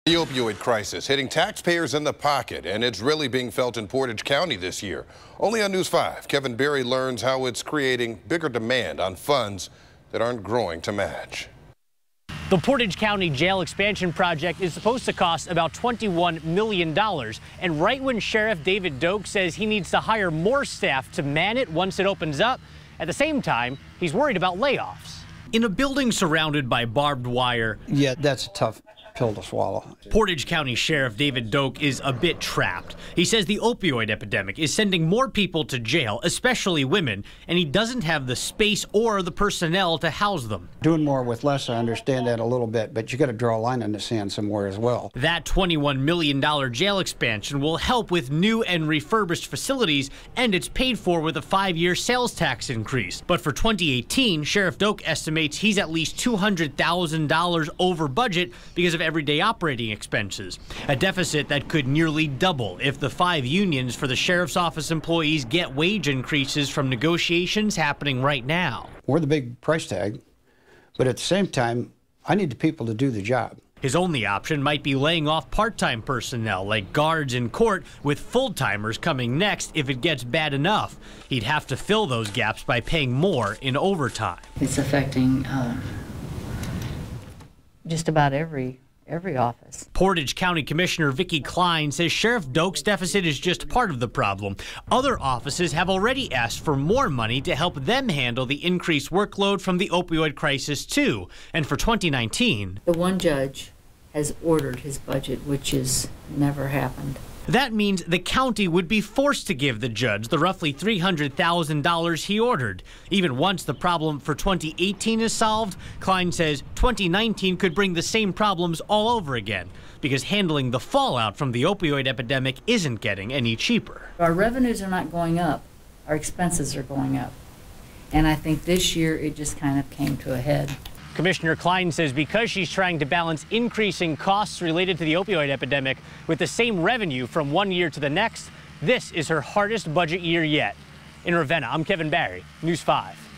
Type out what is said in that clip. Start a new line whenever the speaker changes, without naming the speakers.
The opioid crisis hitting taxpayers in the pocket, and it's really being felt in Portage County this year. Only on News 5, Kevin Berry learns how it's creating bigger demand on funds that aren't growing to match.
The Portage County jail expansion project is supposed to cost about $21 million. And right when Sheriff David Doak says he needs to hire more staff to man it once it opens up, at the same time, he's worried about layoffs. In a building surrounded by barbed wire.
Yeah, that's a tough pill to swallow.
Portage County Sheriff David Doak is a bit trapped. He says the opioid epidemic is sending more people to jail, especially women, and he doesn't have the space or the personnel to house them.
Doing more with less, I understand that a little bit, but you got to draw a line in the sand somewhere as well.
That $21 million jail expansion will help with new and refurbished facilities, and it's paid for with a 5-year sales tax increase. But for 2018, Sheriff Doak estimates he's at least $200,000 over budget because of everyday operating expenses, a deficit that could nearly double if the 5 unions for the sheriff's office employees get wage increases from negotiations happening right now.
We're the big price tag, but at the same time, I need the people to do the job.
His only option might be laying off part-time personnel like guards in court, with full-timers coming next if it gets bad enough. He'd have to fill those gaps by paying more in overtime.
It's affecting just about every office.
Portage County Commissioner Vicki Klein says Sheriff Doak's deficit is just part of the problem. Other offices have already asked for more money to help them handle the increased workload from the opioid crisis too. And for 2019,
the one judge has ordered his budget, which has never happened.
That means the county would be forced to give the judge the roughly $300,000 he ordered. Even once the problem for 2018 is solved, Klein says 2019 could bring the same problems all over again, because handling the fallout from the opioid epidemic isn't getting any cheaper.
Our revenues are not going up, our expenses are going up. And I think this year it just kind of came to a head.
Commissioner Klein says because she's trying to balance increasing costs related to the opioid epidemic with the same revenue from one year to the next, this is her hardest budget year yet. In Ravenna, I'm Kevin Berry, News 5.